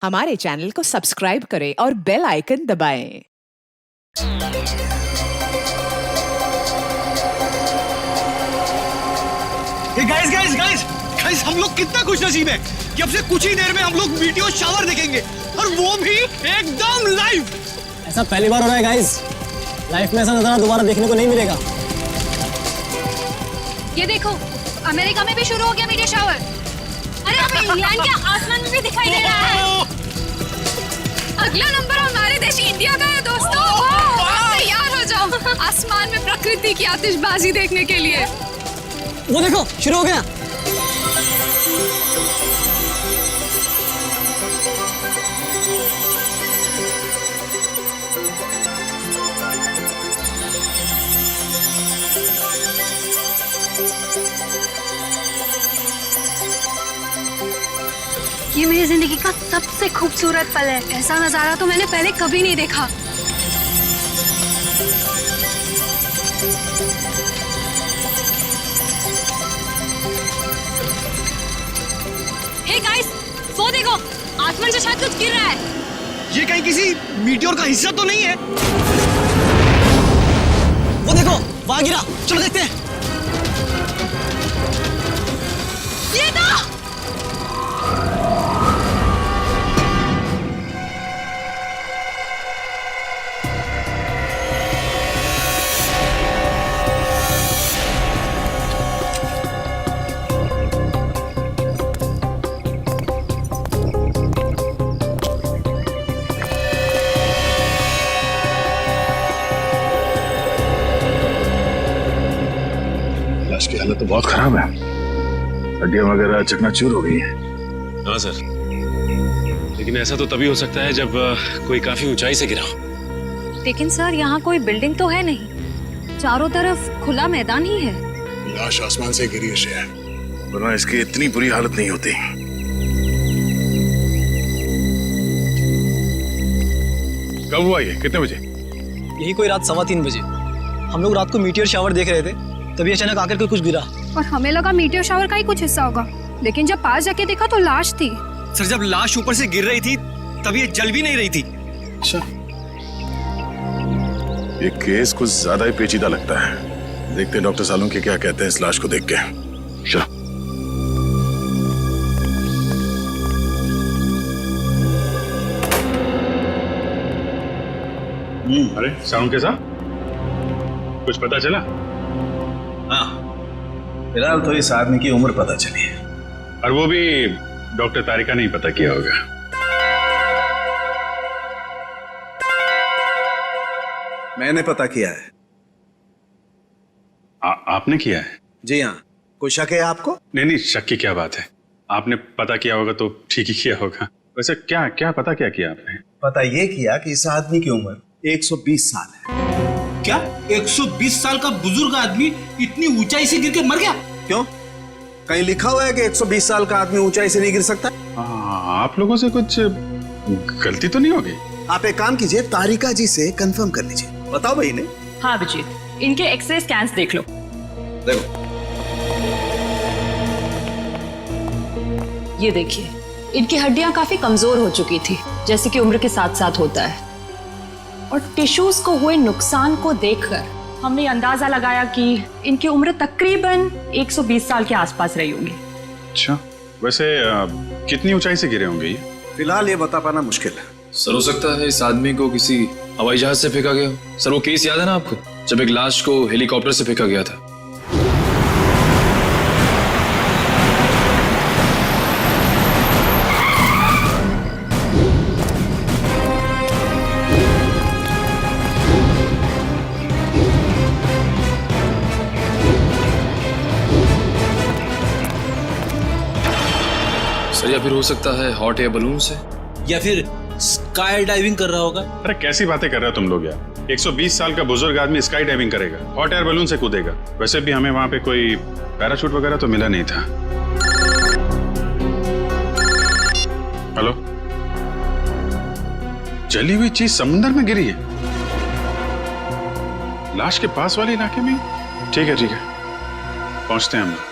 हमारे चैनल को सब्सक्राइब करें और बेल आइकन दबाएं। गाइस हम लोग कितना खुश नसीब है कि अब से कुछ ही देर में हम लोग वीडियो शावर देखेंगे और वो भी एकदम लाइव। ऐसा पहली बार हो रहा है गाइस, लाइफ में ऐसा नजारा दोबारा देखने को नहीं मिलेगा। ये देखो, अमेरिका में भी शुरू हो गया मीडिया शावर। अरे अब इंग्लैंड के आसमान में भी दिखाई दे रहा है। अगला नंबर हमारे देश इंडिया का है दोस्तों। आप तैयार हो जाओ आसमान में प्रकृति की आतिशबाजी देखने के लिए। वो देखो शुरू हो गया। ये मेरी जिंदगी का सबसे खूबसूरत पल है। ऐसा नजारा तो मैंने पहले कभी नहीं देखा। हे गाइस, वो देखो, आसमान से शायद कुछ गिर रहा है। ये कहीं किसी मीटियोर का हिस्सा तो नहीं है? वो देखो वहां गिरा, चलो देखते हैं। ये तो लाश की हालत तो बहुत खराब है, हड्डियां वगैरह चकनाचूर हो गई हैं। हाँ सर, लेकिन ऐसा तो तभी हो सकता है जब कोई काफी ऊंचाई से गिरा हो। लेकिन सर, यहाँ कोई बिल्डिंग तो है नहीं, चारों तरफ खुला मैदान ही है। लाश आसमान से गिरी है, वरना इसकी इतनी बुरी हालत नहीं होती। कब हुआ ये, कितने बजे? यही कोई रात 3:15 बजे। हम लोग रात को मीटियोर शावर देख रहे थे, तभी अचानक आकर के कुछ गिरा। और हमें लगा मीटियोर शावर का ही कुछ हिस्सा होगा, लेकिन जब पास जाके देखा तो लाश थी। सर, जब लाश ऊपर से गिर रही थी तब ये जल भी नहीं रही थी। अच्छा, ये केस कुछ ज्यादा ही पेचीदा लगता है। देखते हैं डॉक्टर सालून के क्या कहते हैं इस लाश को देख के। चलो। अरे साउंड के साथ कुछ पता चला? हाँ, फिलहाल तो इस आदमी की उम्र पता चली है, और वो भी डॉक्टर तारिका ने ही पता किया होगा। मैंने पता किया है। आपने किया है? जी हाँ। कोई शक है आपको? नहीं, शक की क्या बात है, आपने पता किया होगा तो ठीक ही किया होगा। वैसे क्या क्या पता क्या किया आपने? पता ये किया कि इस आदमी की उम्र 120 साल है। क्या 120 साल का बुजुर्ग आदमी इतनी ऊंचाई से गिर के मर गया? क्यों? कहीं लिखा हुआ है कि 120 साल का आदमी ऊंचाई से नहीं गिर सकता? आप लोगों से कुछ गलती तो नहीं होगी? आप एक काम कीजिए, तारिका जी से कंफर्म कर लीजिए। बताओ भाई ने। हाँ अभिजीत, इनके एक्सरे स्कैन्स देख लो। देखो, ये देखिए, इनकी हड्डियां काफी कमजोर हो चुकी थी, जैसे कि उम्र के साथ साथ होता है। और टिश्यूज को हुए नुकसान को देखकर हमने अंदाजा लगाया कि इनकी उम्र तकरीबन 120 साल के आसपास रही होगी। अच्छा, वैसे कितनी ऊंचाई से गिरे होंगे ये? फिलहाल ये बता पाना मुश्किल है। सर, हो सकता है इस आदमी को किसी हवाई जहाज से फेंका गया हो। सर, वो केस याद है ना आपको, जब एक लाश को हेलीकॉप्टर से फेंका गया था? सर, या फिर हो सकता है हॉट एयर बलून से, या फिर स्काई डाइविंग कर रहा होगा। अरे कैसी बातें कर रहे हो तुम लोग यार, 120 साल का बुजुर्ग आदमी स्काई डाइविंग करेगा, हॉट एयर बलून से कूदेगा? वैसे भी हमें वहां पे कोई पैराशूट वगैरह तो मिला नहीं था। हेलो, जली हुई चीज समुद्र में गिरी है, लाश के पास वाले इलाके में? ठीक है, पहुंचते हैं हम लोग।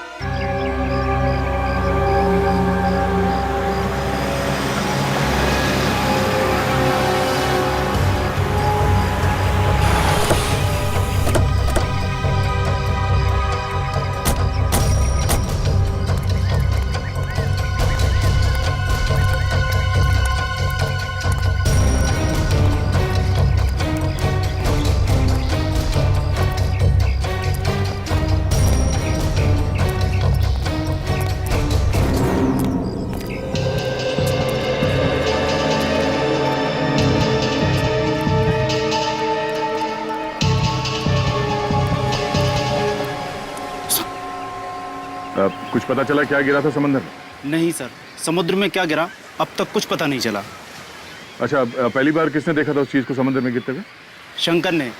पता चला क्या गिरा था समंदर में? नहीं सर, समुद्र में क्या गिरा अब तक कुछ पता नहीं चला। अच्छा, पहली बार किसने देखा था उस चीज को समुद्र में गिरते हुए? शंकर ने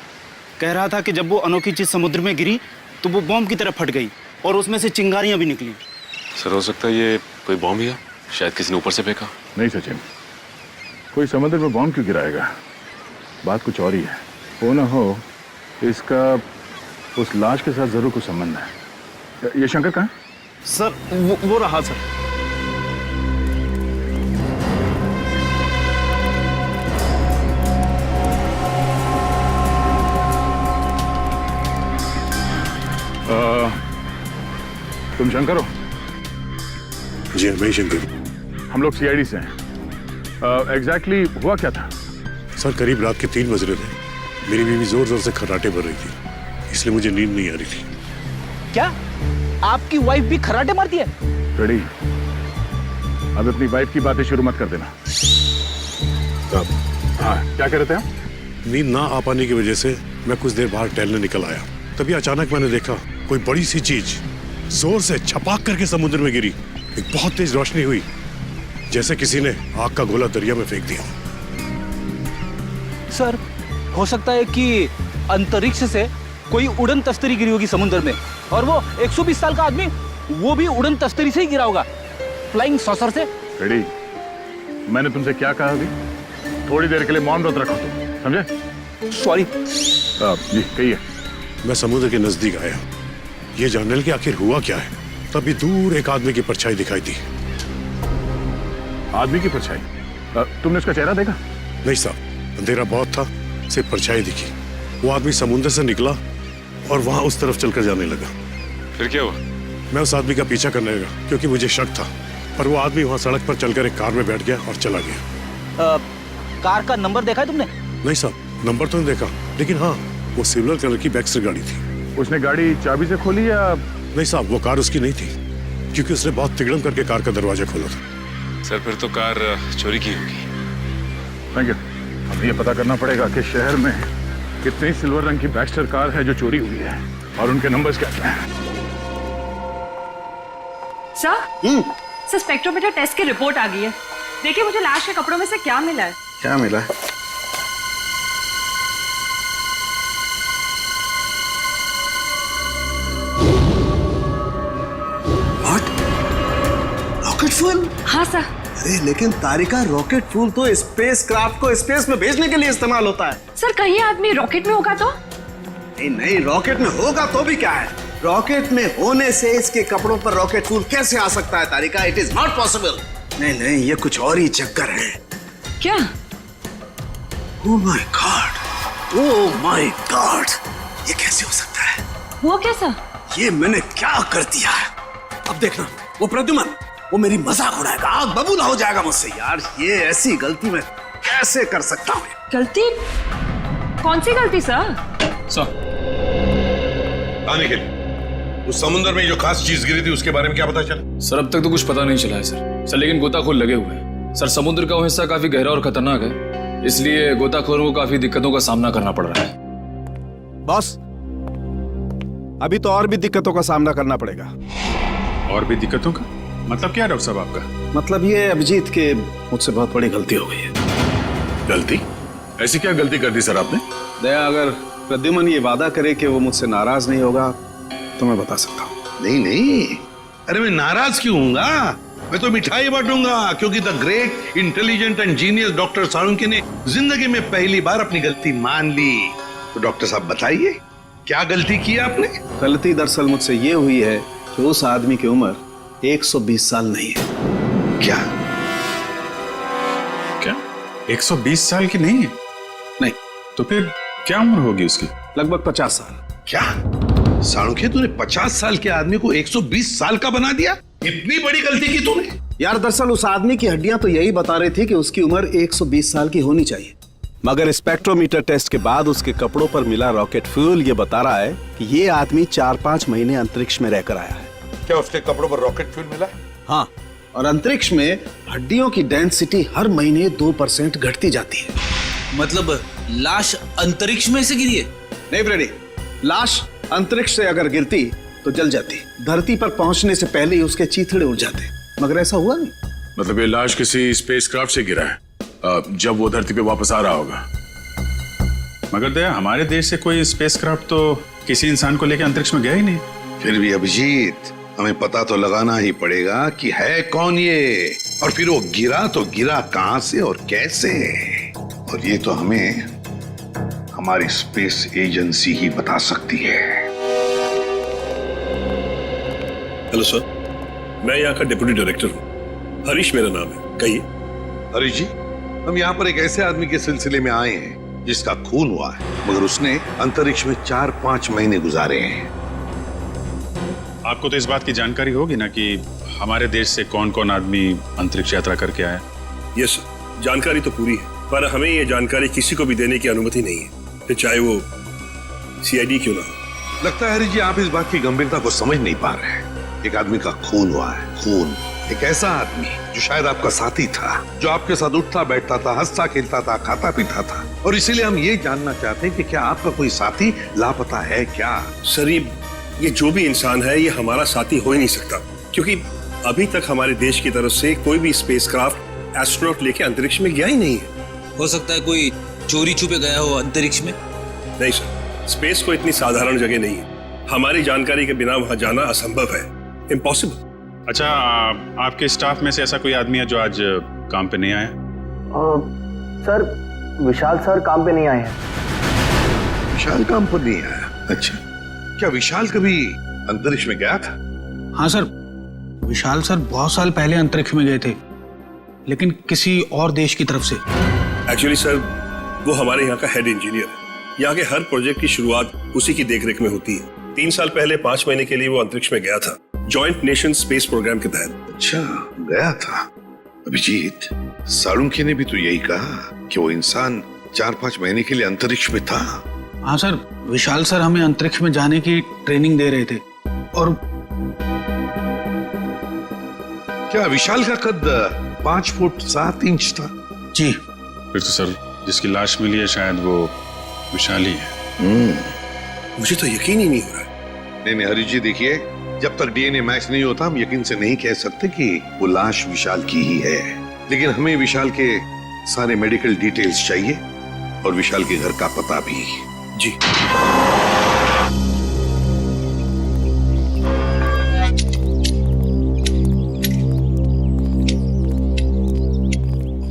कह रहा था कि जब वो अनोखी चीज समुद्र में गिरी तो वो बॉम्ब की तरह फट गई और उसमें से चिंगारियां भी निकली। सर हो सकता है ये कोई बॉम्ब ही है, शायद किसी ने ऊपर से फेंका। नहीं सचिन, कोई समुद्र में बॉम्ब क्यों गिराएगा? बात कुछ और ही है। हो ना हो इसका उस लाश के साथ जरूर कुछ संबंध है। ये शंकर कहाँ है? सर वो रहा सर। तुम शंकर हो? जी मैं शंकर। हम लोग सीआईडी से हैं। एग्जैक्टली हुआ क्या था? सर करीब रात के 3 बज रहे थे। मेरी बीवी जोर जोर से खर्राटे भर रही थी, इसलिए मुझे नींद नहीं आ रही थी। क्या आपकी वाइफ भी खर्राटे मारती है? रेडी, अब अपनी वाइफ की बातें शुरू मत कर देना। हाँ, क्या कह रहे थे आप? नींद ना आ पाने की वजह से मैं कुछ देर बाहर टहलने निकल आया। तभी अचानक मैंने देखा कोई बड़ी सी चीज जोर से छपाक करके समुद्र में गिरी। एक बहुत तेज रोशनी हुई, जैसे किसी ने आग का गोला दरिया में फेंक दिया। सर हो सकता है कि अंतरिक्ष से कोई उड़न तस्तरी गिरी होगी समुद्र में, और वो 120 साल का आदमी वो भी उड़न तस्तरी से ही गिरा होगा, फ्लाइंग सॉसर से। रेडी, मैंने तुमसे क्या कहा अभी? थोड़ी देर के लिए मौन व्रत रखो तुम, समझे? सॉरी। जी कहिए। मैं समुद्र के नजदीक आया, ये जानने के आखिर हुआ क्या है। तभी दूर एक आदमी की परछाई दिखाई दी। आदमी की परछाई? तुमने उसका चेहरा देखा? नहीं साहब, अंधेरा बहुत था, सिर्फ परछाई दिखी। वो आदमी समुद्र से निकला और वहां उस तरफ चलकर जाने लगा। फिर क्या हुआ? मैं उस आदमी का पीछा करने लगा क्योंकि मुझे शक था, पर वो आदमी वहां सड़क पर चलकर एक कार में बैठ गया और चला गया। कार का नंबर देखा है तुमने? नहीं साहब, नंबर तो नहीं देखा, लेकिन हाँ वो सिल्वर कलर की बैक्स्टर गाड़ी थी। उसने गाड़ी चाबी से खोली या? नहीं साहब, वो कार उसकी नहीं थी, क्योंकि उसने बहुत तिगड़म करके कार का दरवाजा खोला था। सर फिर तो कार चोरी की होगी। Thank you. हमें ये पता करना पड़ेगा कि शहर में कितनी सिल्वर रंग की बैक्स्टर कार है जो चोरी हुई है और उनके नंबर्स क्या क्या हैं। सर स्पेक्ट्रोमीटर टेस्ट की रिपोर्ट आ गई है। देखिए मुझे लाश के कपड़ों में से क्या मिला है। क्या मिला है? Rocket fuel? हाँ सर। अरे लेकिन तारिका, रॉकेट फ्यूल तो स्पेस क्राफ्ट को स्पेस में भेजने के लिए इस्तेमाल होता है। सर कहीं आदमी रॉकेट में होगा तो? नहीं, रॉकेट में होगा तो भी क्या है, रॉकेट में होने से इसके कपड़ों पर रॉकेट फ्यूल कैसे आ सकता है Tarika? It is not possible. नहीं, ये कुछ और ही चक्कर है। क्या? ओह माय गॉड, ये कैसे हो सकता है? वो कैसा? ये मैंने क्या कर दिया है? अब देखना, वो प्रद्युमन वो मेरी मजाक उड़ाएगा, आग बबूला हो जाएगा मुझसे। यार ये ऐसी गलती मैं कैसे कर सकता हूँ? गलती? कौन सी गलती सर? आने के उस समुद्र में जो खास चीज गिरी थी उसके बारे में क्या पता चला? सर अब तक तो कुछ पता नहीं चला है सर लेकिन गोताखोर लगे हुए हैं। सर समुद्र का वो हिस्सा काफी गहरा और खतरनाक है, इसलिए गोताखोरों को काफी दिक्कतों का सामना करना पड़ रहा है। बॉस, अभी तो और भी दिक्कतों का सामना करना पड़ेगा। और भी दिक्कतों का मतलब क्या है डॉक्टर साहब आपका? मतलब ये अभिजीत के मुझसे बहुत बड़ी गलती हो गई है। गलती? ऐसी क्या गलती कर दी सर आपने? दया, अगर प्रद्युमन ये वादा करे कि वो मुझसे नाराज नहीं होगा तो मैं बता सकता हूँ। नहीं, अरे मैं नाराज क्यों हूँगा? मैं तो मिठाई बांटूंगा, क्योंकि the great intelligent and genius doctor Salunkhe ने जिंदगी में पहली बार अपनी गलती मान ली। तो डॉक्टर साहब बताइए, क्या गलती की आपने? गलती दरअसल मुझसे ये हुई है कि उस आदमी की उम्र 120 साल नहीं है। क्या 120 साल की नहीं है? नहीं। तो फिर क्या उम्र होगी उसकी? लगभग 50 साल। क्या साळुंखे, तूने 50 साल के आदमी को 120 साल का बना दिया? इतनी बड़ी गलती की तूने? यार दरअसल उस आदमी की हड्डियां तो यही बता रही थी कि उसकी उम्र 120 साल की होनी चाहिए, मगर स्पेक्ट्रोमीटर टेस्ट के बाद उसके कपड़ों पर मिला रॉकेट फ्यूल ये बता रहा है कि ये आदमी 4-5 महीने अंतरिक्ष में रहकर आया है। क्या उसके कपड़ों पर रॉकेट फ्यूल मिला? हाँ, और अंतरिक्ष में हड्डियों की डेंसिटी हर महीने 2% घटती जाती है। मतलब लाश अंतरिक्ष में से गिरी है? नहीं फ्रेडी, लाश अंतरिक्ष से अगर गिरती तो जल जाती, धरती पर पहुंचने से पहले ही उसके चीथड़े उड़ जाते, मगर ऐसा हुआ नहीं। मतलब ये लाश किसी स्पेसक्राफ्ट से गिरा है, जब वो धरती पे वापस आ रहा होगा। मगर दया, हमारे देश से कोई स्पेसक्राफ्ट तो किसी इंसान को लेकर अंतरिक्ष में गया ही नहीं। फिर भी अभिजीत, हमें पता तो लगाना ही पड़ेगा कि है कौन ये, और फिर वो गिरा तो गिरा कहां से और कैसे, और ये तो हमें हमारी स्पेस एजेंसी ही बता सकती है। हेलो सर, मैं यहाँ का डिप्टी डायरेक्टर हूँ, हरीश मेरा नाम है। कहिए। हरीश जी, हम यहाँ पर एक ऐसे आदमी के सिलसिले में आए हैं जिसका खून हुआ है, मगर उसने अंतरिक्ष में 4-5 महीने गुजारे हैं। आपको तो इस बात की जानकारी होगी ना कि हमारे देश से कौन कौन आदमी अंतरिक्ष यात्रा करके आया। यस सर, जानकारी तो पूरी है, पर हमें ये जानकारी किसी को भी देने की अनुमति नहीं है, फिर चाहे वो सीआईडी क्यों ना हो। लगता है हरीश जी, आप इस बात की गंभीरता को समझ नहीं पा रहे हैं। एक आदमी का खून हुआ है, खून। एक ऐसा आदमी जो शायद आपका साथी था, जो आपके साथ उठता बैठता था, हंसता खेलता था, खाता पीता था, और इसीलिए हम ये जानना चाहते हैं कि क्या आपका कोई साथी लापता है क्या? सर, ये जो भी इंसान है, ये हमारा साथी हो ही नहीं सकता, क्योंकि अभी तक हमारे देश की तरफ से कोई भी स्पेसक्राफ्ट एस्ट्रोनॉट लेके अंतरिक्ष में गया ही नहीं है। हो सकता है कोई चोरी छुपे गया हो अंतरिक्ष में। नहीं सर, स्पेस को इतनी साधारण जगह नहीं है, हमारी जानकारी के बिना वहां जाना असंभव है, इम्पॉसिबल। अच्छा, आपके स्टाफ में से ऐसा कोई आदमी है जो आज काम पे नहीं आया? सर, विशाल सर काम पे नहीं आए हैं। विशाल काम पर नहीं आया? अच्छा, क्या विशाल कभी अंतरिक्ष में गया था? हाँ सर, विशाल सर बहुत साल पहले अंतरिक्ष में गए थे, लेकिन किसी और देश की तरफ से। एक्चुअली सर, वो हमारे यहाँ का हेड इंजीनियर है। यहाँ के हर प्रोजेक्ट की शुरुआत उसी की देखरेख में होती है। 3 साल पहले 5 महीने के लिए वो अंतरिक्ष में गया था, जॉइंट नेशन स्पेस प्रोग्राम के तहत। अच्छा, गया था। अभिजीत, साळुंखे ने भी तो यही कहा कि वो इंसान 4-5 महीने के लिए अंतरिक्ष में था। हाँ सर, विशाल सर हमें अंतरिक्ष में जाने की ट्रेनिंग दे रहे थे। और क्या विशाल का कद 5 फुट 7 इंच था? जी। फिर तो सर, जिसकी लाश मिली है शायद वो विशाल ही है। मुझे तो यकीन ही नहीं हो रहा। नहीं हरीश जी, देखिए, जब तक डीएनए मैच नहीं होता हम यकीन से नहीं कह सकते कि वो लाश विशाल की ही है, लेकिन हमें विशाल के सारे मेडिकल डिटेल्स चाहिए और विशाल के घर का पता भी। जी।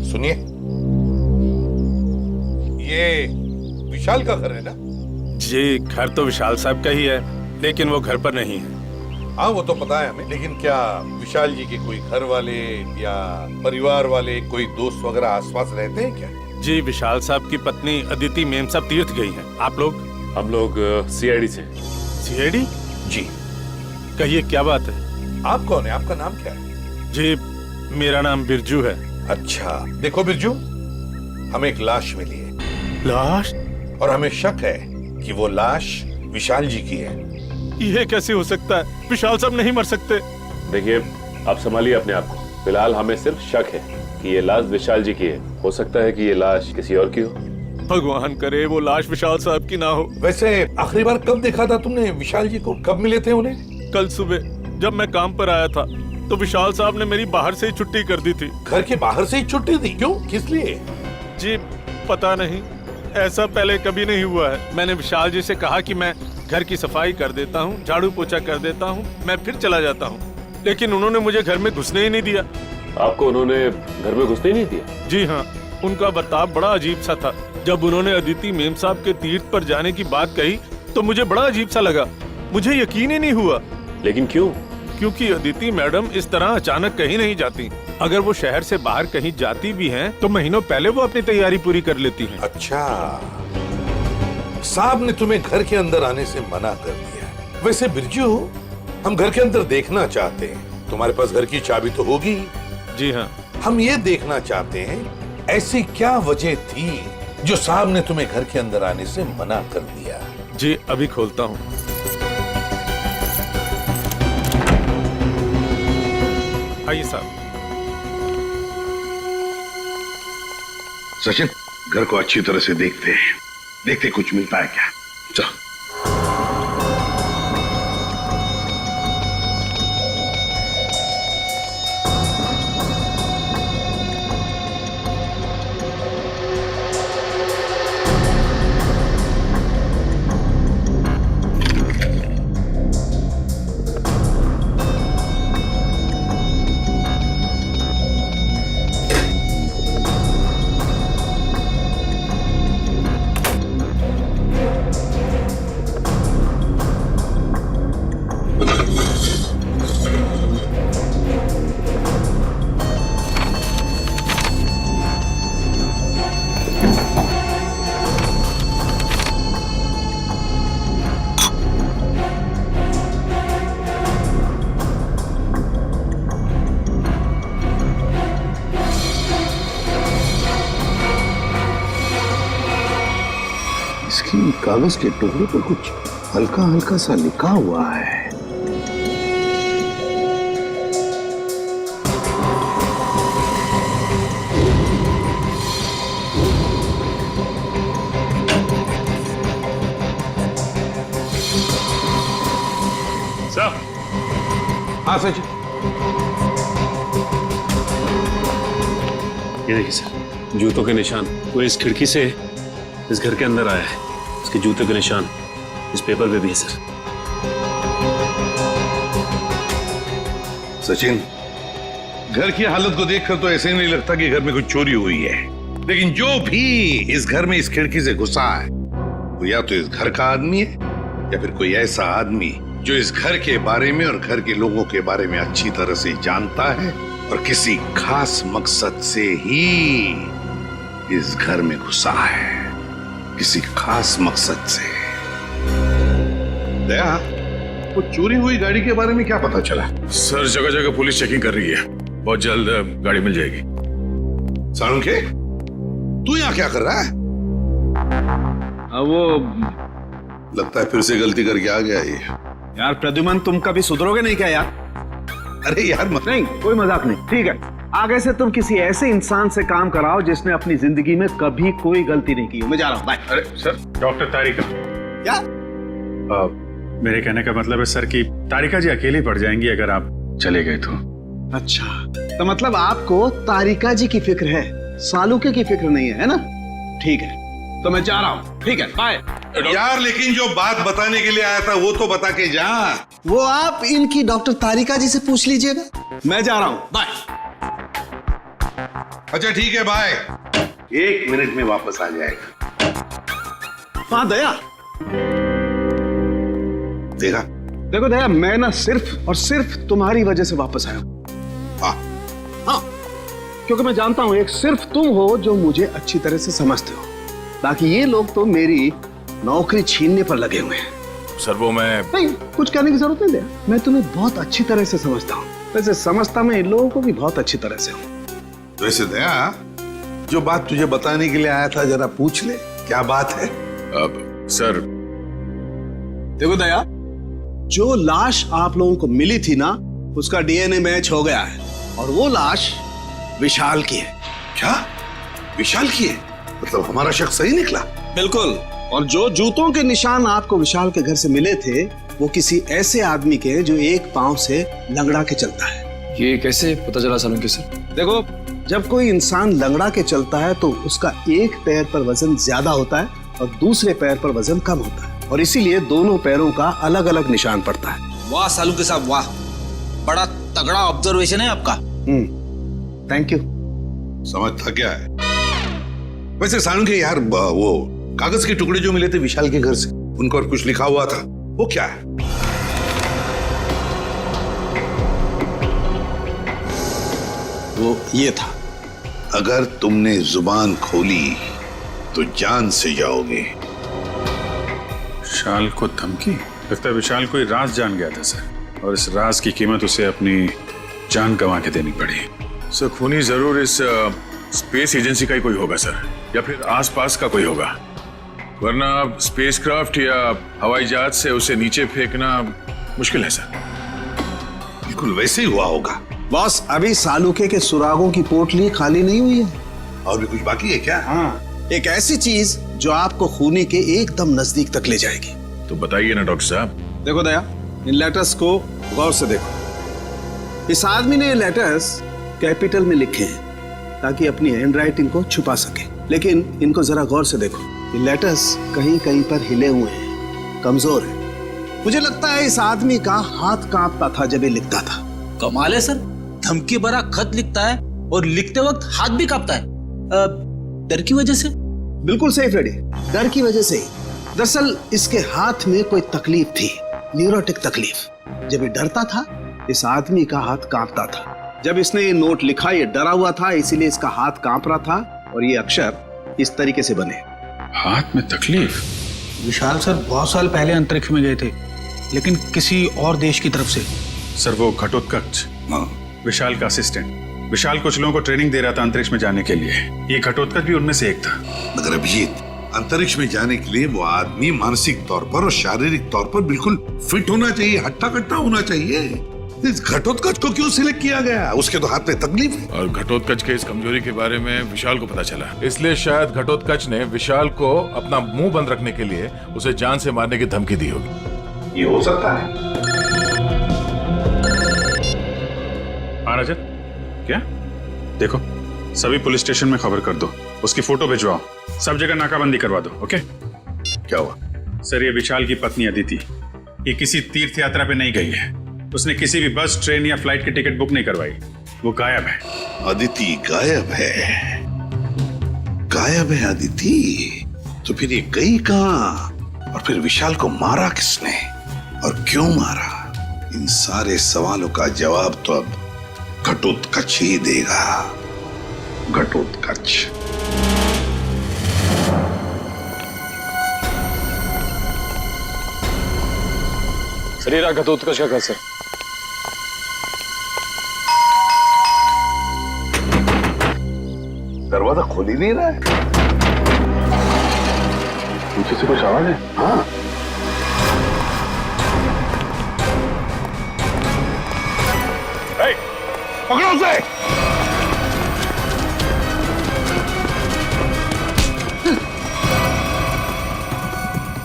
सुनिए, ये विशाल का घर है ना? जी, घर तो विशाल साहब का ही है, लेकिन वो घर पर नहीं है। हाँ, वो तो पता है हमें, लेकिन क्या विशाल जी के कोई घर वाले या परिवार वाले, कोई दोस्त वगैरह आसपास रहते हैं क्या? जी, विशाल साहब की पत्नी अदिति मेम साहब तीर्थ गई हैं। आप लोग? हम लोग सीआईडी से। सीआईडी? जी। कहिए, क्या बात है? आप कौन है? आपका नाम क्या है? जी, मेरा नाम बिरजू है। अच्छा, देखो बिरजू, हमें एक लाश मिली है। लाश? और हमें शक है कि वो लाश विशाल जी की है। ये कैसे हो सकता है? विशाल साहब नहीं मर सकते। देखिए, आप संभालिए अपने आप को। फिलहाल हमें सिर्फ शक है कि ये लाश विशाल जी की है। हो सकता है कि ये लाश किसी और की हो। भगवान करे वो लाश विशाल साहब की ना हो। वैसे आखिरी बार कब देखा था तुमने विशाल जी को? कब मिले थे उन्हें? कल सुबह जब मैं काम पर आया था तो विशाल साहब ने मेरी बाहर से ही छुट्टी कर दी थी। घर के बाहर से ही छुट्टी दी? क्यों, किस लिए? जी पता नहीं, ऐसा पहले कभी नहीं हुआ है। मैंने विशाल जी से कहा कि मैं घर की सफाई कर देता हूँ, झाड़ू पोछा कर देता हूँ, मैं फिर चला जाता हूँ, लेकिन उन्होंने मुझे घर में घुसने ही नहीं दिया। आपको उन्होंने घर में घुसने नहीं दिया? जी हाँ, उनका बर्ताव बड़ा अजीब सा था। जब उन्होंने अदिति मेम साहब के तीर्थ पर जाने की बात कही तो मुझे बड़ा अजीब सा लगा, मुझे यकीन ही नहीं हुआ। लेकिन क्यों? क्योंकि अदिति मैडम इस तरह अचानक कहीं नहीं जाती। अगर वो शहर से बाहर कहीं जाती भी हैं, तो महीनों पहले वो अपनी तैयारी पूरी कर लेती हैं। अच्छा, साहब ने तुम्हें घर के अंदर आने से मना कर दिया। वैसे बिरजू, हम घर के अंदर देखना चाहते हैं। तुम्हारे पास घर की चाबी तो होगी? जी हाँ। हम ये देखना चाहते हैं ऐसी क्या वजह थी जो साहब ने तुम्हें घर के अंदर आने से मना कर दिया। जी अभी खोलता हूँ। आइए साहब। सचिन, घर को अच्छी तरह से देखते हैं, देखते कुछ मिलता है क्या। चलो। लेकिन कागज के टुकड़े पर कुछ हल्का हल्का सा लिखा हुआ है। सर। हाँ सचिन। ये देखिए सर, जूतों के निशान। वो इस खिड़की से इस घर के अंदर आया है। उसके जूतों के निशान इस पेपर पे भी है सर। सचिन, घर की हालत को देखकर तो ऐसे नहीं लगता कि घर में कुछ चोरी हुई है, लेकिन जो भी इस घर में इस खिड़की से घुसा है वो या तो इस घर का आदमी है या फिर कोई ऐसा आदमी जो इस घर के बारे में और घर के लोगों के बारे में अच्छी तरह से जानता है और किसी खास मकसद से ही इस घर में घुसा है, किसी खास मकसद से। दया, वो चोरी हुई गाड़ी के बारे में क्या पता चला? सर, जगह जगह पुलिस चेकिंग कर रही है, बहुत जल्द गाड़ी मिल जाएगी। साळुंखे, तू यहाँ क्या कर रहा है? वो लगता है फिर से गलती करके आ गया ये। यार प्रद्युमन, तुम कभी सुधरोगे नहीं क्या यार? अरे यार नहीं, कोई मजाक नहीं, ठीक है। आगे से तुम किसी ऐसे इंसान से काम कराओ जिसने अपनी जिंदगी में कभी कोई गलती नहीं की। मैं जा रहा हूँ, बाय। अरे सर, डॉक्टर तारिका। क्या? मेरे कहने का मतलब है सर कि तारिका जी अकेली पड़ जाएंगी अगर आप चले गए तो। अच्छा, तो मतलब आपको तारिका जी की फिक्र है, सालुके की फिक्र नहीं है ना? ठीक है, तो मैं जा रहा हूँ, ठीक है, बाय। यार लेकिन जो बात बताने के लिए आया था वो तो बता के जा। वो आप इनकी डॉक्टर तारिका जी से पूछ लीजिएगा। मैं जा रहा हूँ, बाय। अच्छा ठीक है, बाय। 1 मिनट में वापस आ जाएगा। हाँ दया, देखा? देखो दया, मैं ना सिर्फ और सिर्फ तुम्हारी वजह से वापस आया हूँ। हाँ, क्योंकि मैं जानता हूँ एक सिर्फ तुम हो जो मुझे अच्छी तरह से समझते हो, बाकी ये लोग तो मेरी नौकरी छीनने पर लगे हुए हैं। सर वो मैं नहीं, कुछ कहने की जरूरत नहीं दया, मैं तुम्हें बहुत अच्छी तरह से समझता हूँ। वैसे समझता मैं इन लोगों को भी बहुत अच्छी तरह से हूँ। वैसे दया, जो बात तुझे बताने के लिए आया था जरा पूछ ले, क्या बात है? अब सर, देखो दया, जो लाश आप लोगों को मिली थी ना, उसका डीएनए मैच हो गया है और वो लाश विशाल की है। क्या? विशाल की है? मतलब हमारा शक सही निकला? बिल्कुल। और जो जूतों के निशान आपको विशाल के घर से मिले थे वो किसी ऐसे आदमी के जो एक पांव से लंगड़ा के चलता है। ये कैसे पता चला सालुंखे सर? देखो, जब कोई इंसान लंगड़ा के चलता है तो उसका एक पैर पर वजन ज्यादा होता है और दूसरे पैर पर वजन कम होता है, और इसीलिए दोनों पैरों का अलग अलग निशान पड़ता है। वाह सालुंखे साहब, वाह, बड़ा तगड़ा ऑब्जर्वेशन है आपका। Thank you. समझ था क्या है? वैसे साळुंखे यार, वो कागज के टुकड़े जो मिले थे विशाल के घर से, उन पर कुछ लिखा हुआ था, वो क्या है? वो ये था, अगर तुमने जुबान खोली तो जान से जाओगे। विशाल को धमकी? लगता है विशाल कोई राज जान गया था सर, और इस राज की कीमत उसे अपनी जान गंवा के देनी पड़ी। सर खूनी जरूर इस स्पेस एजेंसी का ही कोई होगा सर, या फिर आसपास का कोई होगा, वरना स्पेसक्राफ्ट या हवाई जहाज से उसे नीचे फेंकना मुश्किल है सर। बिल्कुल वैसे ही हुआ होगा। बॉस, अभी सालुके के सुरागों की पोटली खाली नहीं हुई है, और भी कुछ बाकी है क्या? हाँ, एक ऐसी चीज जो आपको खूनी के एकदम नजदीक तक ले जाएगी। तो बताइए ना डॉक्टर साहब। देखो दया, इन लेटर्स को गौर से देखो। इस आदमी ने ये लेटर्स कैपिटल में लिखे हैं ताकि अपनी हैंडराइटिंग को छुपा सके, लेकिन इनको जरा गौर से देखो, ये लेटर्स कहीं कहीं पर हिले हुए हैं, कमजोर है। मुझे लगता है इस आदमी का हाथ कांपता था जब ये लिखता था। कमाल है सर, धमकी भरा खत लिखता है और लिखते वक्त हाथ भी कांपता है। डर की वजह से? बिल्कुल सही फ्रेडी, डर की वजह से ही। दरअसल इसके हाथ में कोई तकलीफ थी, न्यूरोटिक तकलीफ। जब ये डरता था, इस आदमी का हाथ कांपता था। जब इसने ये नोट लिखा, ये डरा हुआ था, इसीलिए इसका हाथ कांप रहा था और ये अक्षर इस तरीके से बने। हाथ में तकलीफ? विशाल सर बहुत साल पहले अंतरिक्ष में गए थे, लेकिन किसी और देश की तरफ से। सर वो घटोत्कच, विशाल का असिस्टेंट। विशाल कुछ लोगों को ट्रेनिंग दे रहा था अंतरिक्ष में जाने के लिए। ये घटोत्कच भी उनमें से एक था। मगर अभिजीत, अंतरिक्ष में जाने के लिए वो आदमी मानसिक तौर पर और शारीरिक तौर पर बिल्कुल फिट होना चाहिए, हट्टा कट्टा होना चाहिए। इस घटोत्कच को क्यों सिलेक्ट किया गया? उसके तो हाथ में तकलीफ है। और घटोत्कच के इस कमजोरी के बारे में विशाल को पता चला, इसलिए शायद घटोत्कच ने विशाल को अपना मुंह बंद रखने के लिए उसे जान से मारने की धमकी दी होगी। ये हो सकता है। हाँ रजत, क्या? देखो, सभी पुलिस स्टेशन में खबर कर दो, उसकी फोटो भिजवाओ, सब जगह नाकाबंदी करवा दो। ओके? क्या हुआ? सर, ये विशाल की पत्नी अदिति, ये किसी तीर्थ यात्रा पे नहीं गई है। उसने किसी भी बस, ट्रेन या फ्लाइट की टिकट बुक नहीं करवाई। वो गायब है। अदिति गायब है? गायब है अदिति? तो फिर ये गई कहां? और फिर विशाल को मारा किसने और क्यों मारा? इन सारे सवालों का जवाब तो अब घटोत्कच ही देगा। घटोत्कच। शरीर घटोत्कच का घर सर। दरवाजा खोल ही नहीं रहा है। पीछे से कुछ आवाज है? हाँ। पकड़ो उसे।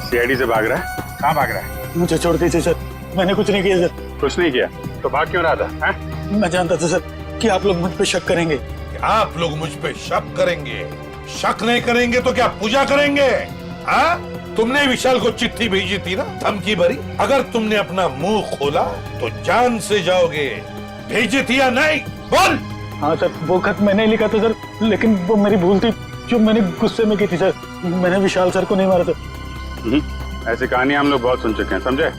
सीआईडी से भाग रहा है? कहाँ भाग रहा है? मुझे छोड़ दीजिए सर, मैंने कुछ नहीं किया सर। कुछ नहीं किया तो भाग क्यों रहा था? मैं जानता था सर कि आप लोग मुझ पे शक करेंगे। आप लोग मुझ पे शक करेंगे? शक नहीं करेंगे तो क्या पूजा करेंगे? हाँ? तुमने विशाल को चिट्ठी भेजी थी ना, धमकी भरी। अगर तुमने अपना मुंह खोला तो जान से जाओगे। भेजी थी या नहीं? बोल। हाँ सर, वो खत मैंने लिखा था सर, लेकिन वो मेरी भूल थी जो मैंने गुस्से में की थी सर। मैंने विशाल सर को नहीं मारा था। ऐसी कहानी हम लोग बहुत सुन चुके हैं, समझे?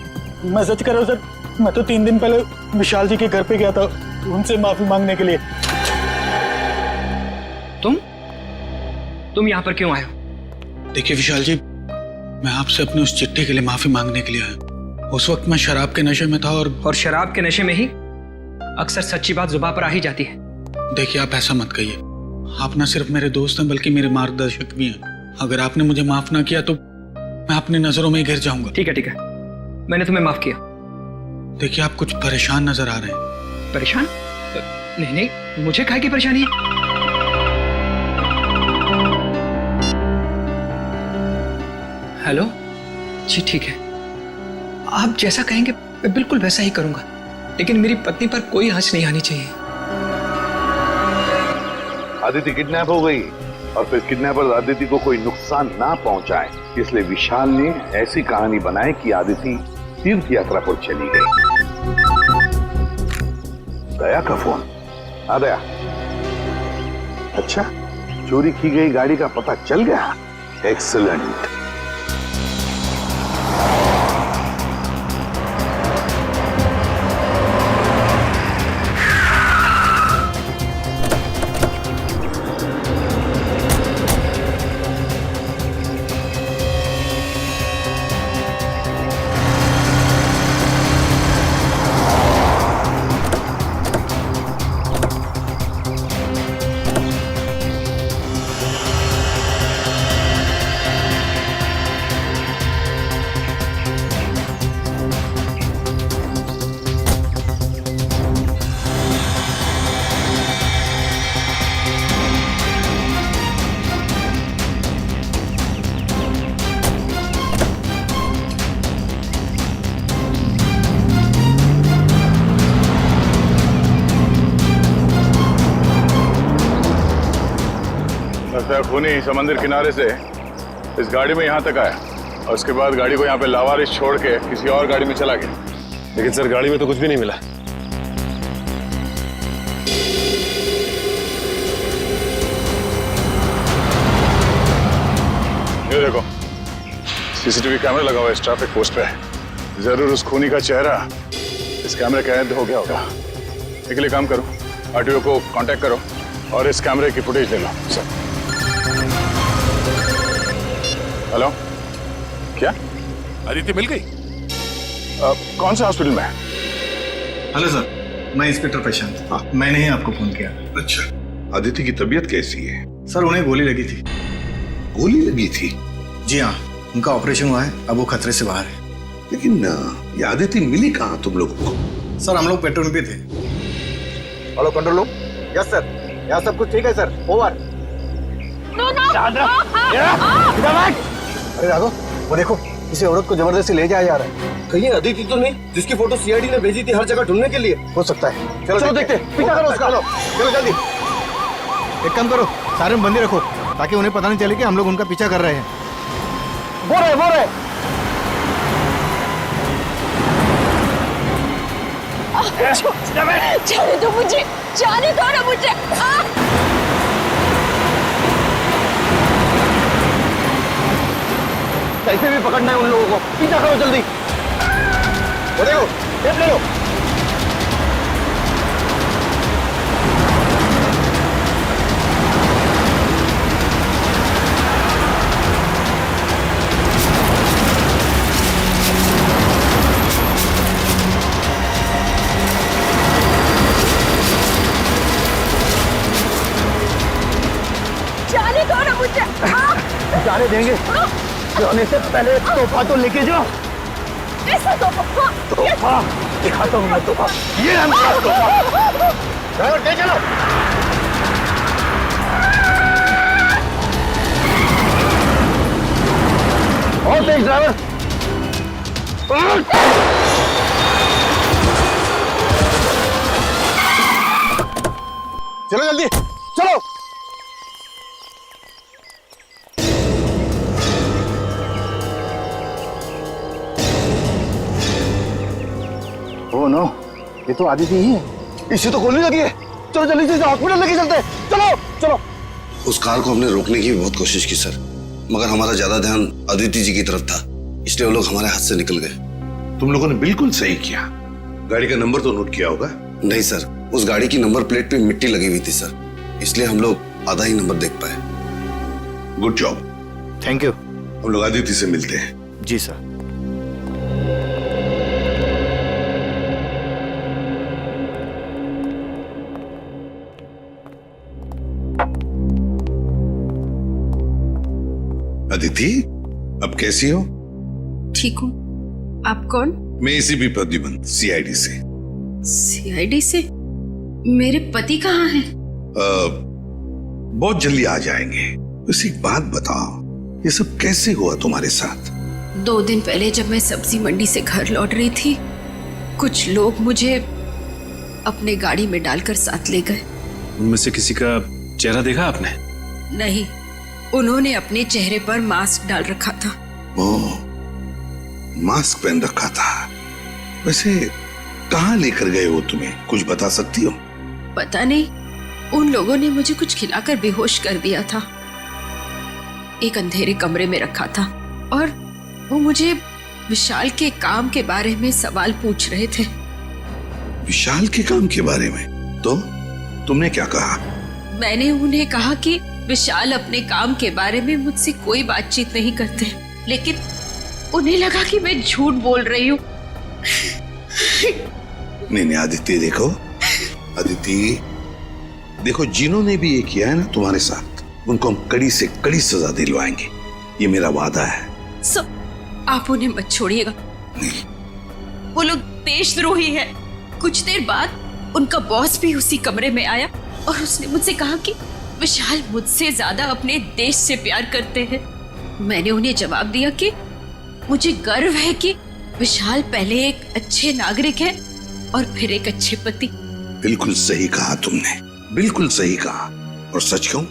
मैं सच कर रहा हूँ सर, मैं तो 3 दिन पहले विशाल जी के घर पे गया था उनसे माफी मांगने के लिए। तुम यहाँ पर क्यों आए हो? देखिए विशाल जी, मैं आपसे अपनी उस चिट्ठी के लिए माफी मांगने के लिए आया। उस वक्त मैं शराब के नशे में था और शराब के नशे में ही अक्सर सच्ची बात जुबान पर आ ही जाती है। देखिए आप ऐसा मत कहिए, आप न सिर्फ मेरे दोस्त हैं बल्कि मेरे मार्गदर्शक भी हैं। अगर आपने मुझे माफ ना किया तो मैं अपनी नजरों में गिर जाऊंगा। ठीक है, मैंने तुम्हें माफ किया। देखिए आप कुछ परेशान नजर आ रहे हैं। परेशान? नहीं, मुझे काहे की परेशानी है? हेलो जी, ठीक है, आप जैसा कहेंगे मैं बिल्कुल वैसा ही करूंगा, लेकिन मेरी पत्नी पर कोई आंच नहीं आनी चाहिए। अदिति किडनैप हो गई और फिर किडनैपर अदिति को कोई नुकसान ना पहुंचाए, इसलिए विशाल ने ऐसी कहानी बनाई कि अदिति तीर्थ यात्रा पर चली गई। दया का फोन आ गया। अच्छा, चोरी की गई गाड़ी का पता चल गया। एक्सीलेंट। खूनी समंदर किनारे से इस गाड़ी में यहाँ तक आया और उसके बाद गाड़ी को यहाँ पे लावारिस छोड़ के किसी और गाड़ी में चला गया। लेकिन सर, गाड़ी में तो कुछ भी नहीं मिला। ये देखो, सीसीटीवी कैमरा लगा हुआ है इस ट्रैफिक पोस्ट पे। जरूर उस खूनी का चेहरा इस कैमरे का कैद हो गया होगा। इसके लिए काम करो, आरटीओ को कांटेक्ट करो और इस कैमरे की फुटेज ले लो। सर, हेलो, क्या अदिति मिल गई? कौन से हॉस्पिटल में है? हेलो सर, मैं इंस्पेक्टर प्रशांत। मैंने ही आपको फोन किया। अच्छा, अदिति की तबीयत कैसी है? सर उन्हें गोली लगी थी। गोली लगी थी? जी हाँ, उनका ऑपरेशन हुआ है, अब वो खतरे से बाहर है। लेकिन ये आदिति मिली कहाँ तुम लोगों को? सर हम लोग पेट्रोल पे थे। Hello control room. Yes sir, यहाँ सब कुछ ठीक है सर, ओवर। अरे राघव, वो देखो किसी औरत को जबरदस्ती ले जाया जा रहा है। कहीं अदिति तो नहीं जिसकी फोटो सीआईडी ने भेजी थी हर जगह ढूंढने के लिए? हो सकता है। चलो देखते, पीछा करो उसका। चलो जल्दी। एक काम करो, सारे में बंदी रखो ताकि उन्हें पता नहीं चले कि हम लोग उनका पीछा कर रहे हैं। वो रहे। जाने दो मुझे, जाने दो ना मुझे। कैसे भी पकड़ना है उन लोगों को, पीछा करो जल्दी। वो देखो, टेप ले लो। जाने दो ना मुझे। जाने देंगे, जाने से पहले तोहफा तो लेके जाओ। ऐसा तोहफा दिखाता हूँ मैं तोहफा। ये है मेरा तोहफा। ड्राइवर तेज चलो। और तेज ड्राइवर। चलो जल्दी, चलो। ओह नो, ये तो आदिति ही है। इसे तो गोली लगी है। चलो जल्दी से हॉस्पिटल लेके चलते हैं। चलो चलो। उस कार को हमने रोकने की बहुत कोशिश की सर, मगर हमारा ज्यादा ध्यान अदिति जी की तरफ था, इसलिए वो लोग हमारे हाथ से निकल गए। तुम लोगों ने बिल्कुल सही किया। गाड़ी का नंबर तो नोट किया होगा? नहीं सर, उस गाड़ी की नंबर प्लेट पे मिट्टी लगी हुई थी सर, इसलिए हम लोग आधा ही नंबर देख पाए। Good job. Thank you. हम लोग आदिति से मिलते हैं। जी सर। अदिति, अब कैसी हो? ठीक हूँ। आप कौन? मैं एसीपी प्रद्युमन, सीआईडी से। सीआईडी से? मेरे पति कहाँ हैं? बहुत जल्दी आ जाएंगे। बस एक बात बताओ, ये सब कैसे हुआ तुम्हारे साथ? 2 दिन पहले जब मैं सब्जी मंडी से घर लौट रही थी, कुछ लोग मुझे अपने गाड़ी में डालकर साथ ले गए। उनमें से किसी का चेहरा देखा आपने? नहीं, उन्होंने अपने चेहरे पर मास्क डाल रखा था। ओह, मास्क पहन रखा था। वैसे कहाँ लेकर गए वो तुम्हें, कुछ बता सकती हो? पता नहीं, उन लोगों ने मुझे कुछ खिलाकर बेहोश कर दिया था। एक अंधेरे कमरे में रखा था और वो मुझे विशाल के काम के बारे में सवाल पूछ रहे थे। विशाल के काम के बारे में? तो तुमने क्या कहा? मैंने उन्हें कहा कि विशाल अपने काम के बारे में मुझसे कोई बातचीत नहीं करते, लेकिन उन्हें लगा कि मैं झूठ बोल रही हूँ। नहीं आदित्य, देखो अदिति, देखो जिन्होंने भी ये किया है ना तुम्हारे साथ, उनको हम कड़ी से कड़ी सजा दिलवाएंगे, ये मेरा वादा है। आप उन्हें मत छोड़िएगा, वो लोग देशद्रोही है। कुछ देर बाद उनका बॉस भी उसी कमरे में आया और उसने मुझसे कहा कि विशाल मुझसे ज्यादा अपने देश से प्यार करते हैं। मैंने उन्हें जवाब दिया कि मुझे गर्व है कि विशाल पहले एक अच्छे नागरिक है और फिर एक अच्छे पति। बिल्कुल सही कहा तुमने, बिल्कुल सही कहा। और सच कहूं,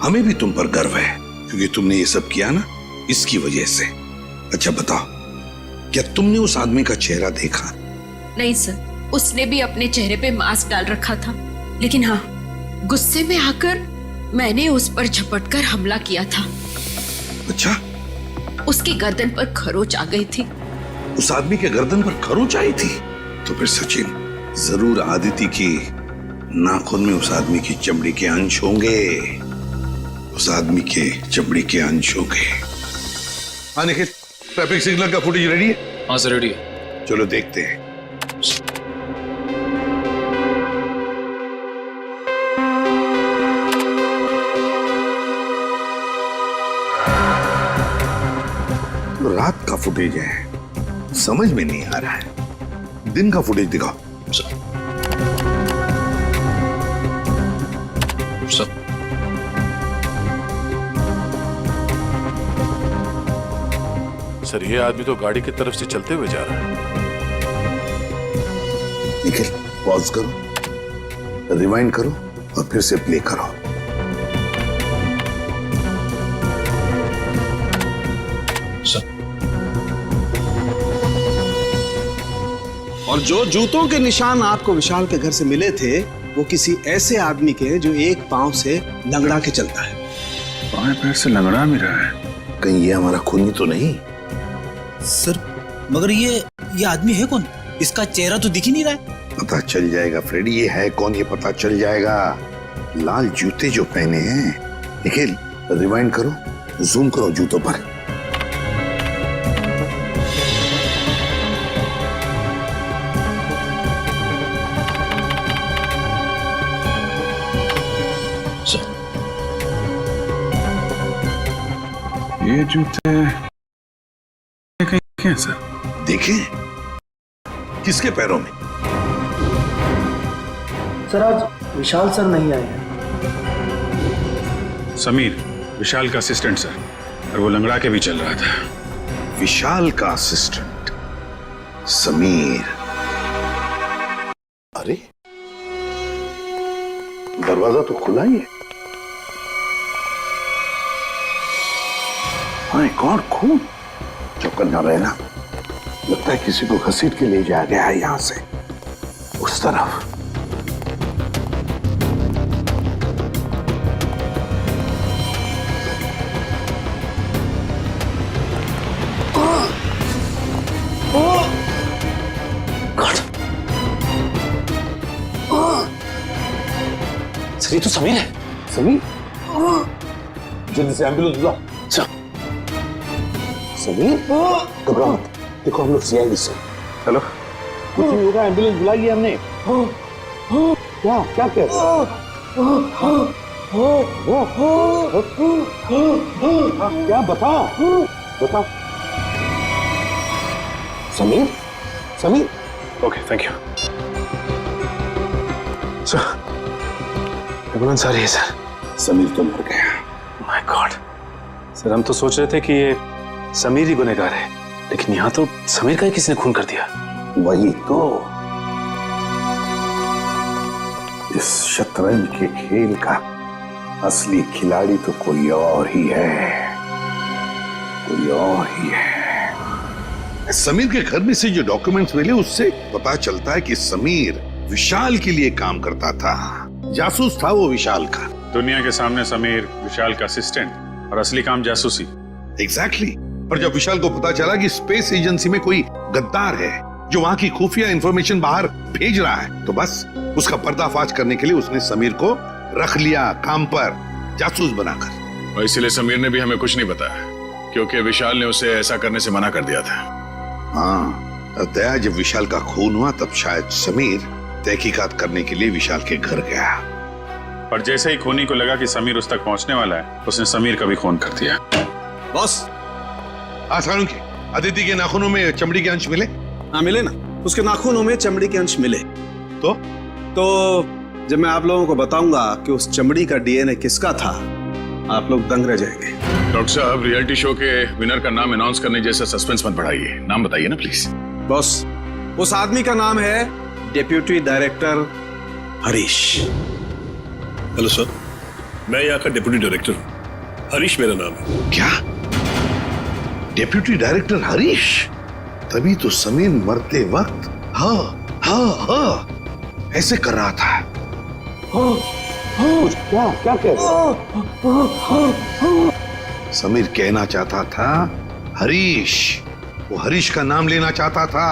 हमें भी तुम पर गर्व है, क्योंकि तुमने ये सब किया ना इसकी वजह से। अच्छा बताओ, क्या तुमने उस आदमी का चेहरा देखा? नहीं सर, उसने भी अपने चेहरे पे मास्क डाल रखा था, लेकिन हाँ, गुस्से में आकर मैंने उस पर झपटकर हमला किया था। अच्छा? उसके गर्दन पर खरोच आ गई थी। उस आदमी के गर्दन पर खरोच आई थी? तो फिर सचिन, जरूर आदिति की नाखून में उस आदमी की चमड़ी के अंश होंगे। उस आदमी के चमड़ी के अंश होंगे। हाँ निखिल, ट्रैफिक सिग्नल का फुटेज रेडी है? हाँ सर, रेडी है। चलो देखते हैं। रात का फुटेज है, समझ में नहीं आ रहा है। दिन का फुटेज दिखाओ। सर ये आदमी तो गाड़ी की तरफ से चलते हुए जा रहा है। निखिल पॉज करो, रिवाइंड करो और फिर से प्ले करो। और जो जूतों के निशान आपको विशाल के घर से मिले थे वो किसी ऐसे आदमी के जो एक पांव से लंगड़ा के चलता है। बाएं पैर से लंगड़ा भी रहा है, कहीं ये हमारा खूनी तो नहीं? सर मगर ये आदमी है कौन? इसका चेहरा तो दिख ही नहीं रहा है। पता चल जाएगा फ्रेडी, ये है कौन ये पता चल जाएगा। लाल जूते जो पहने हैं। निखिल रिवाइंड करो, जूम करो जूतों पर। ये जूते कहीं हैं सर? देखें किसके पैरों में? सर आज विशाल सर नहीं आए हैं। समीर, विशाल का असिस्टेंट सर, और वो लंगड़ा के भी चल रहा था। विशाल का असिस्टेंट समीर। अरे दरवाजा तो खुला ही है। माय गॉड, खून! चौकन ना रहना, लगता है किसी को घसीट के ले जाया गया है यहां से उस तरफ। सर ये तो समीर है। समीर, जल्दी से एम्बुलेंस बुलाओ। समीर घबराओ मत, देखो हम लोग सीआईडी से। हेलो, कुछ नहीं होगा, एम्बुलेंस बुलाई है हमने। क्या क्या कह रहे हो? क्या बताओ बताओ। Sameer Sameer. Okay thank you sir. Ambulance आ रही है सर। समीर तो मर गया। माय गॉड सर, हम तो सोच रहे थे कि ये समीर ही गुनहगार है, लेकिन यहाँ तो समीर का ही किसी ने खून कर दिया। वही तो, इस शतरंज के खेल का असली खिलाड़ी तो कोई और ही है, कोई और ही है। समीर के घर में से जो डॉक्यूमेंट्स मिले उससे पता चलता है कि समीर विशाल के लिए काम करता था, जासूस था वो विशाल का। दुनिया के सामने समीर विशाल का असिस्टेंट और असली काम जासूसी। एग्जैक्टली। पर जब विशाल को पता चला कि स्पेस एजेंसी में कोई गद्दार है जो वहां की खुफिया इंफॉर्मेशन बाहर भेज रहा है, तो बस उसका पर्दाफाश करने के लिए उसने समीर को रख लिया काम पर, जासूस बनाकर। और इसीलिए समीर ने भी हमें कुछ नहीं बताया, क्योंकि विशाल ने उसे ऐसा करने से मना कर दिया था। हाँ, दया जब विशाल का खून हुआ तब शायद समीर तहकीकात करने के लिए विशाल के घर गया। और जैसे ही खूनी को लगा कि समीर उस तक पहुंचने वाला है, उसने समीर का भी खून कर दिया। बॉस, आसानों के अदिति के नाखूनों में चमड़ी के अंश मिले? हाँ मिले ना, उसके नाखूनों में चमड़ी के अंश मिले। तो जब मैं आप लोगों को बताऊंगा कि उस चमड़ी का डीएनए किसका था, आप लोग दंग रह जाएंगे। डॉक्टर साहब, रियलिटी शो के विनर का नाम अनाउंस करने जैसा सस्पेंस मत बढ़ाइए, नाम बताइए ना प्लीज। बॉस, उस आदमी का नाम है deputy director Harish. Hello sir, मैं यहाँ का डेप्यूटी डायरेक्टर हूँ, हरीश मेरा नाम है। क्या डेप्यूटी डायरेक्टर हरीश? तभी तो समीर मरते वक्त हाँ हाँ हाँ ऐसे कर रहा था। क्या क्या कह रहे हो? समीर कहना चाहता था हरीश, वो हरीश का नाम लेना चाहता था।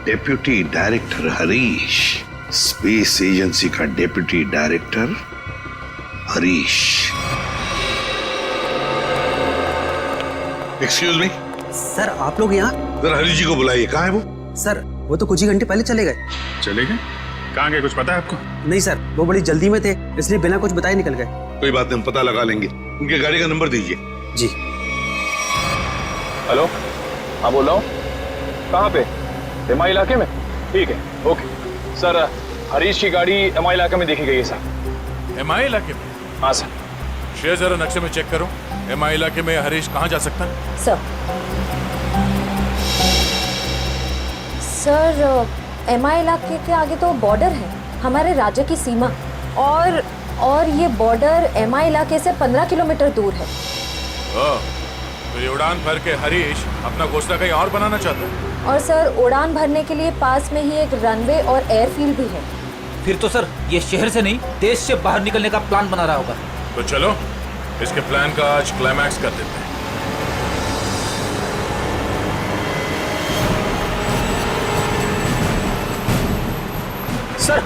Deputy director Harish, space agency का deputy director Harish. Excuse me sir, आप लोग यहाँ? जरा हरीश जी को बुलाइए। कहाँ है वो? सर वो तो कुछ ही घंटे पहले चले गए। चले गए? कहाँ गए, कुछ पता है आपको? नहीं सर, वो बड़ी जल्दी में थे, इसलिए बिना कुछ बताए निकल गए। कोई बात नहीं, हम पता लगा लेंगे। उनके गाड़ी का नंबर दीजिए। जी। हेलो हाँ बोल रहा हूँ। कहाँ पे? एमआई इलाके में? ठीक है, ओके सर। हरीश की गाड़ी एमआई इलाके में देखी गई है सर। एमआई इलाके में? हाँ सर। श्रेया जरा नक्शे में चेक करो, एमआई इलाके में हरीश कहाँ जा सकता है? सर एमआई इलाके के आगे तो बॉर्डर है, हमारे राज्य की सीमा, और ये बॉर्डर एमआई इलाके से 15 किलोमीटर दूर है। तो ये उड़ान भर के हरीश अपना घोंसला कहीं और बनाना चाहता है। और सर उड़ान भरने के लिए पास में ही एक रनवे और एयरफील्ड भी है। फिर तो सर ये शहर से नहीं, देश से बाहर निकलने का प्लान बना रहा होगा। तो चलो इसके प्लान का आज क्लाइमैक्स कर देते हैं। सर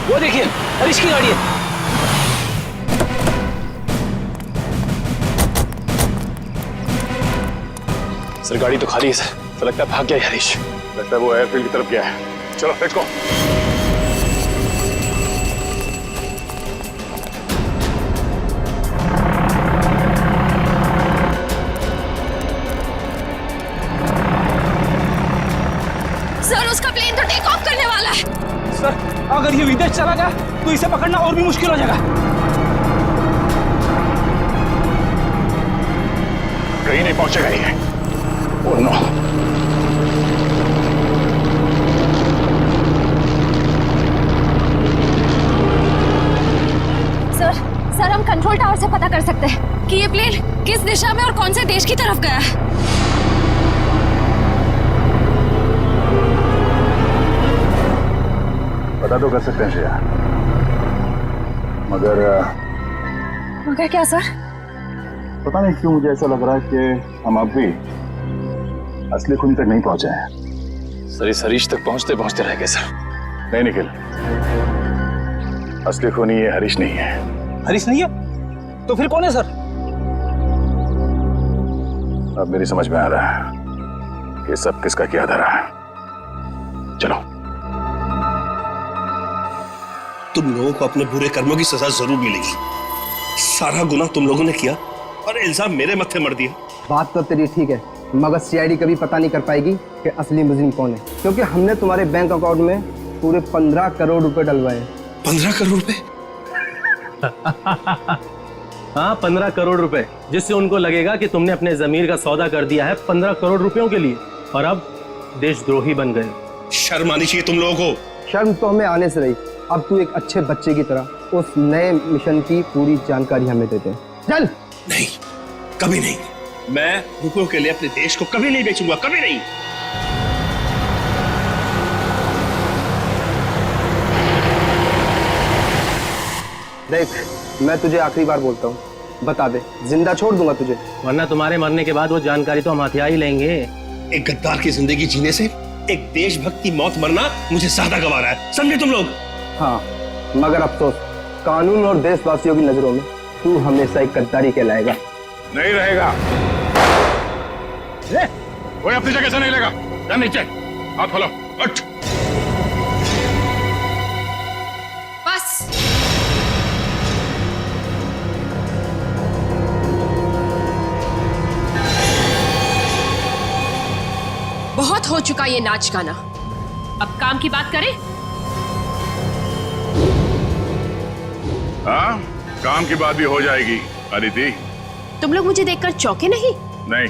वो देखिए, हरीश की गाड़ी है। सर गाड़ी तो खाली है सर, तो लगता है भाग गया है हरीश। लगता है वो एयरफील्ड की तरफ गया है। चलो लेट्स गो। सर उसका प्लेन तो टेक ऑफ करने वाला है। सर अगर ये विदेश चला गया तो इसे पकड़ना और भी मुश्किल हो जाएगा। कहीं नहीं पहुंचेगा ये। Oh no. सर हम कंट्रोल टावर से पता कर सकते हैं कि ये प्लेन किस दिशा में और कौन से देश की तरफ गया है। पता तो कर सकते हैं श्रेया, मगर क्या सर? पता नहीं क्यों मुझे ऐसा लग रहा है कि हम अब भी असली खून तक नहीं पहुंचे हैं। सर इस हरीश तक पहुंचते पहुंचते रह गए सर। नहीं निखिल, असली खूनी ये हरीश नहीं है। हरीश नहीं है तो फिर कौन है सर? अब मेरी समझ में आ रहा है कि सब किसका किया धरा है। चलो। तुम लोगों को अपने बुरे कर्मों की सजा जरूर मिलेगी। सारा गुनाह तुम लोगों ने किया और इल्जाम मेरे मत्थे मर दिया। बात तो तेरी ठीक है, मगर सीआईडी कभी पता नहीं कर पाएगी कि असली मुजरिम कौन है, क्योंकि हमने तुम्हारे बैंक अकाउंट में पूरे 15 करोड़ रुपए डलवाए। 15 करोड़ रुपए? हाँ 15 करोड़ रुपए, जिससे उनको लगेगा कि तुमने अपने जमीर का सौदा कर दिया है 15 करोड़ रुपयों के लिए, और अब देशद्रोही बन गए। शर्म आनी चाहिए तुम लोगों को। शर्म तो हमें आने से रही, अब तू एक अच्छे बच्चे की तरह उस नए मिशन की पूरी जानकारी हमें देते हैं। चल। नहीं, कभी नहीं। मैं रुपयों के लिए अपने देश को कभी नहीं बेचूंगा, कभी नहीं। देख, मैं तुझे आखिरी बार बोलता हूँ, बता दे, जिंदा छोड़ दूंगा तुझे, वरना तुम्हारे मरने के बाद वो जानकारी तो हम हथिया ही लेंगे। एक गद्दार की जिंदगी जीने से एक देशभक्त की मौत मरना मुझे ज्यादा गवा रहा है, समझे तुम लोग? हाँ, मगर अफसोस, कानून और देशवासियों की नजरों में तू हमेशा एक गद्दारी कहलाएगा। नहीं रहेगा। कोई अपनी जगह से नहीं लेगा। जा नीचे, हाथ खोलो, उठ। बस। बहुत हो चुका ये नाच गाना, अब काम की बात करें। हाँ, काम की बात भी हो जाएगी अदिति। तुम लोग मुझे देखकर चौंके नहीं? नहीं,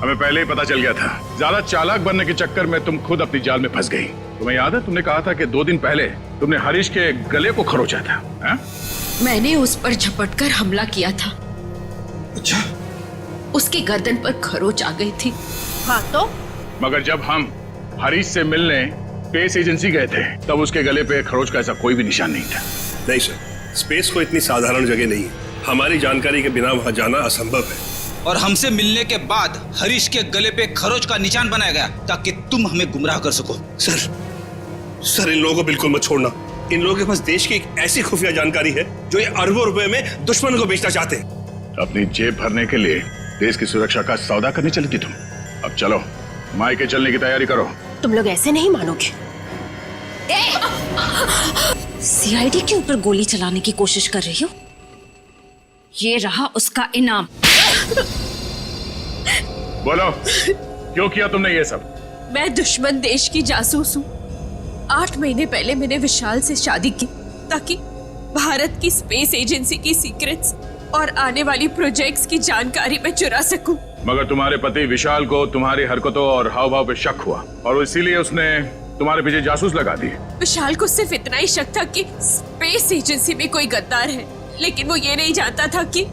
हमें पहले ही पता चल गया था। ज्यादा चालाक बनने के चक्कर में तुम खुद अपनी जाल में फंस गई। तुम्हें याद है, तुमने कहा था कि 2 दिन पहले तुमने हरीश के गले को खरोचा था। हा? मैंने उस पर झपटकर हमला किया था। अच्छा? उसकी गर्दन पर खरोच आ गई थी। हाँ तो? मगर जब हम हरीश से मिलने स्पेस एजेंसी गए थे, तब उसके गले पे खरोच का ऐसा कोई भी निशान नहीं था। नहीं सर, स्पेस को इतनी साधारण जगह नहीं है। हमारी जानकारी के बिना वहां जाना असंभव है। और हमसे मिलने के बाद हरीश के गले पे खरोच का निशान बनाया गया ताकि तुम हमें गुमराह कर सको। सर इन लोगों को बिल्कुल मत छोड़ना। इन लोगों के पास देश की एक ऐसी खुफिया जानकारी है जो ये अरबों रुपए में दुश्मन को बेचना चाहते हैं। अपनी जेब भरने के लिए देश की सुरक्षा का सौदा करने चली थी तुम। अब चलो, मायके चलने की तैयारी करो। तुम लोग ऐसे नहीं मानोगे। सीआईडी के ऊपर गोली चलाने की कोशिश कर रही हो? ये रहा उसका इनाम। बोलो, क्यों किया तुमने ये सब? मैं दुश्मन देश की जासूस हूँ। 8 महीने पहले मैंने विशाल से शादी की ताकि भारत की स्पेस एजेंसी की सीक्रेट्स और आने वाली प्रोजेक्ट्स की जानकारी मैं चुरा सकूं। मगर तुम्हारे पति विशाल को तुम्हारी हरकतों और हाव भाव पे शक हुआ और इसीलिए उसने तुम्हारे पीछे जासूस लगा दी। विशाल को सिर्फ इतना ही शक था कि स्पेस एजेंसी में कोई गद्दार है, लेकिन वो ये नहीं जानता था कि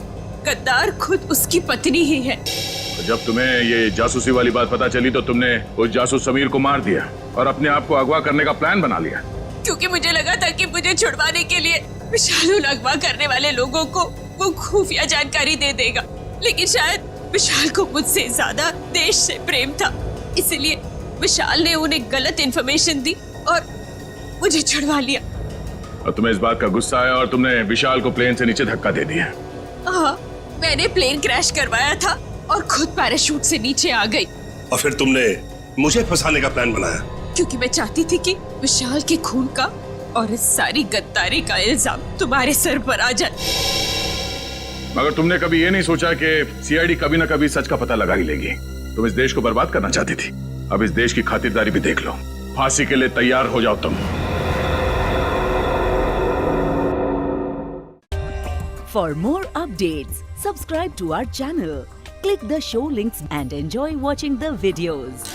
गद्दार खुद उसकी पत्नी ही है। जब तुम्हें ये जासूसी वाली बात पता चली तो तुमने उस जासूस समीर को मार दिया और अपने आप को अगवा करने का प्लान बना लिया। क्योंकि मुझे लगा था कि मुझे छुड़वाने के लिए विशाल उन अगवा करने वाले लोगों को वो खुफिया जानकारी दे देगा, लेकिन शायद विशाल को मुझसे ज्यादा देश से प्रेम था, इसलिए विशाल ने उन्हें गलत इन्फॉर्मेशन दी और मुझे छुड़वा लिया। और तुम्हें इस बात का गुस्सा आया और तुमने विशाल को प्लेन से नीचे धक्का दे दिया। हाँ, मैंने प्लेन क्रैश करवाया था और खुद पैराशूट से नीचे आ गई। और फिर तुमने मुझे फंसाने का प्लान बनाया? क्योंकि मैं चाहती थी कि विशाल के खून का और इस सारी गद्दारी का इल्जाम तुम्हारे सर पर आ जाए। मगर तुमने कभी ये नहीं सोचा कि सीआईडी कभी ना कभी सच का पता लगा ही लेगी। तुम इस देश को बर्बाद करना चाहती थी, अब इस देश की खातिरदारी भी देख लो। फांसी के लिए तैयार हो जाओ तुम। For more updates, subscribe to our channel, click the show links and enjoy watching the videos.